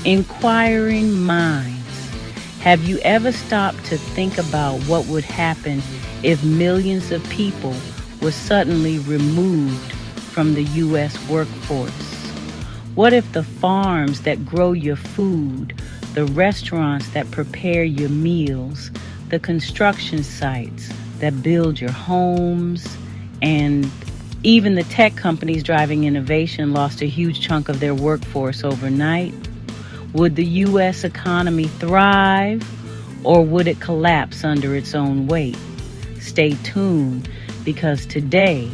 Inquiring minds. Have you ever stopped to think about what would happen if millions of people were suddenly removed from the U.S. workforce? What if the farms that grow your food, the restaurants that prepare your meals, the construction sites that build your homes, and even the tech companies driving innovation lost a huge chunk of their workforce overnight? Would the U.S. economy thrive, or would it collapse under its own weight? Stay tuned, because today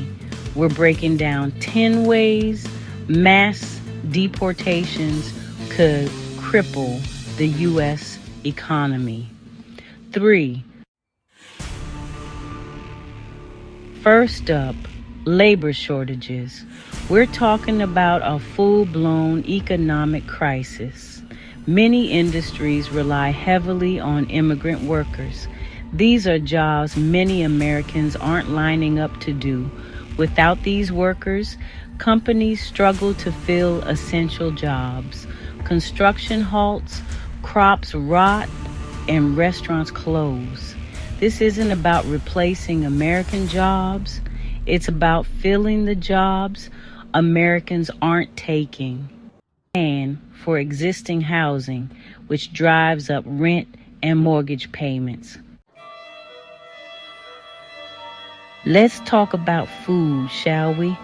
we're breaking down 10 ways mass deportations could cripple the U.S. economy. 3. First up, labor shortages. We're talking about a full-blown economic crisis. Many industries rely heavily on immigrant workers. These are jobs many Americans aren't lining up to do. Without these workers, companies struggle to fill essential jobs. Construction halts, crops rot, and restaurants close. This isn't about replacing American jobs. It's about filling the jobs Americans aren't taking. And for existing housing, which drives up rent and mortgage payments. Let's talk about food, shall we?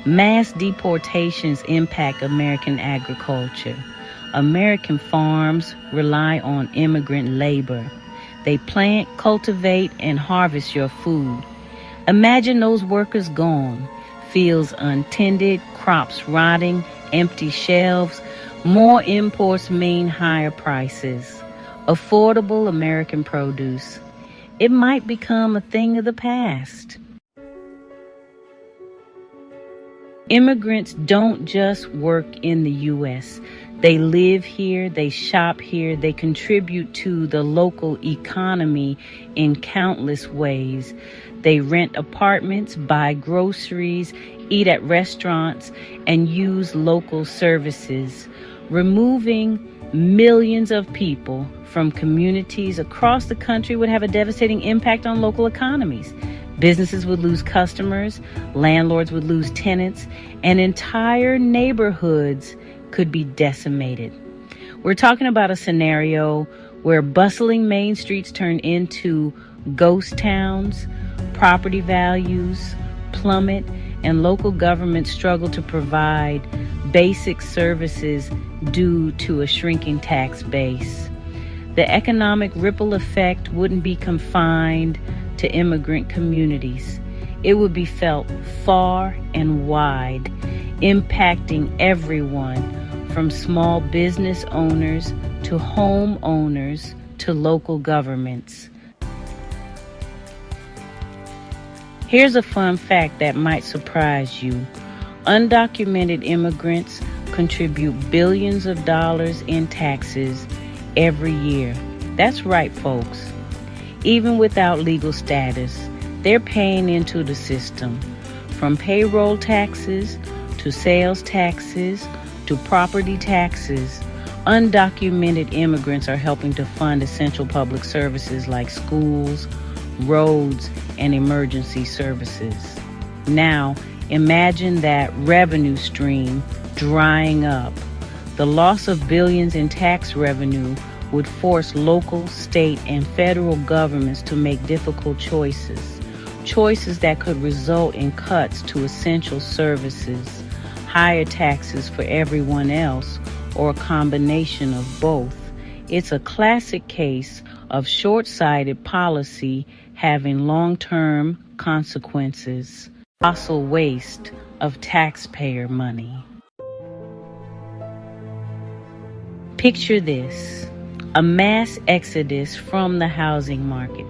Mass deportations impact American agriculture. American farms rely on immigrant labor. They plant, cultivate, and harvest your food. Imagine those workers gone, fields untended, crops rotting, empty shelves. More imports mean higher prices. Affordable American produce. It might become a thing of the past. Immigrants don't just work in the U.S. They live here, they shop here, they contribute to the local economy in countless ways. They rent apartments, buy groceries, eat at restaurants, and use local services. Removing millions of people from communities across the country would have a devastating impact on local economies. Businesses would lose customers, landlords would lose tenants, and entire neighborhoods could be decimated. We're talking about a scenario where bustling main streets turn into ghost towns, property values plummet, and local governments struggle to provide basic services due to a shrinking tax base. The economic ripple effect wouldn't be confined to immigrant communities. It would be felt far and wide, impacting everyone from small business owners to homeowners to local governments. Here's a fun fact that might surprise you. Undocumented immigrants contribute billions of dollars in taxes every year. That's right, folks. Even without legal status, they're paying into the system. From payroll taxes to sales taxes to property taxes, undocumented immigrants are helping to fund essential public services like schools, roads, and emergency services. Now, imagine that revenue stream drying up. The loss of billions in tax revenue would force local, state, and federal governments to make difficult choices that could result in cuts to essential services, higher taxes for everyone else, or a combination of both. It's a classic case of short-sighted policy having long-term consequences. Colossal waste of taxpayer money. Picture this. A mass exodus from the housing market.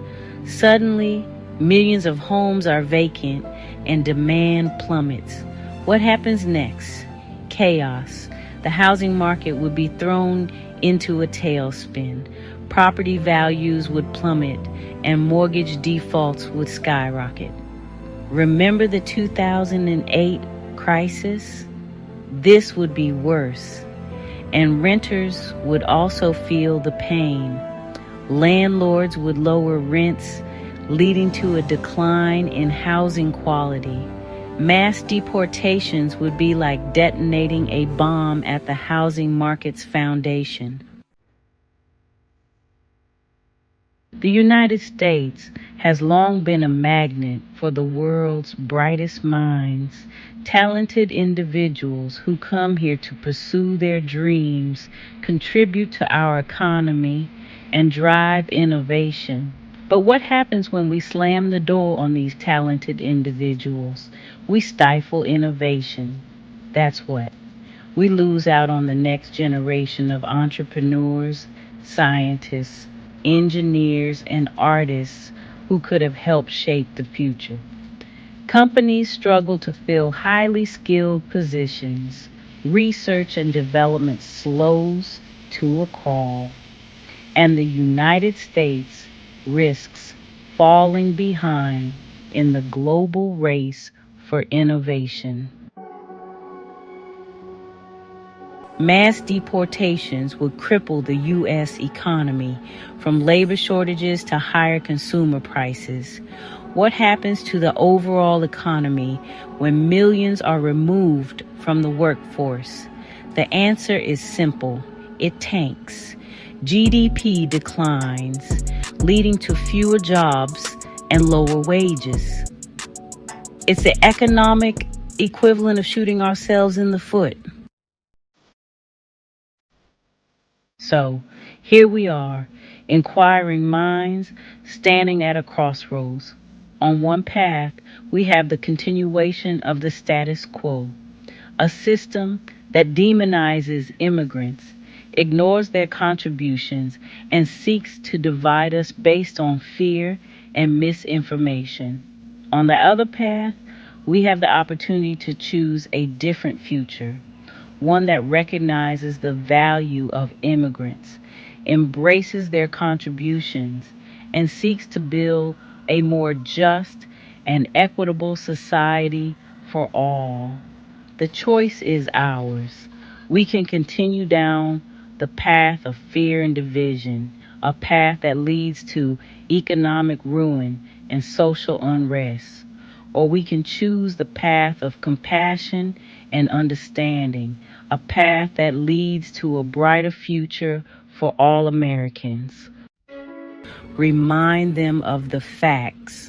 Suddenly, millions of homes are vacant and demand plummets. What happens next? Chaos. The housing market would be thrown into a tailspin. Property values would plummet and mortgage defaults would skyrocket. Remember the 2008 crisis? This would be worse. and renters would also feel the pain. Landlords would lower rents, leading to a decline in housing quality. Mass deportations would be like detonating a bomb at the housing market's foundation. The United States has long been a magnet for the world's brightest minds, talented individuals who come here to pursue their dreams, contribute to our economy, and drive innovation. But what happens when we slam the door on these talented individuals? We stifle innovation. That's what. We lose out on the next generation of entrepreneurs, scientists, engineers, and artists who could have helped shape the future. Companies struggle to fill highly skilled positions. Research and development slows to a crawl, and the United States risks falling behind in the global race for innovation. Mass deportations would cripple the U.S. economy, from labor shortages to higher consumer prices. What happens to the overall economy when millions are removed from the workforce? The answer is simple. It tanks. GDP declines, leading to fewer jobs and lower wages. It's the economic equivalent of shooting ourselves in the foot. So here we are, inquiring minds standing at a crossroads. On one path, we have the continuation of the status quo, a system that demonizes immigrants, ignores their contributions, and seeks to divide us based on fear and misinformation. On the other path, we have the opportunity to choose a different future, one that recognizes the value of immigrants, embraces their contributions, and seeks to build a more just and equitable society for all. The choice is ours. We can continue down the path of fear and division, a path that leads to economic ruin and social unrest. Or we can choose the path of compassion and understanding, a path that leads to a brighter future for all Americans. Remind them of the facts.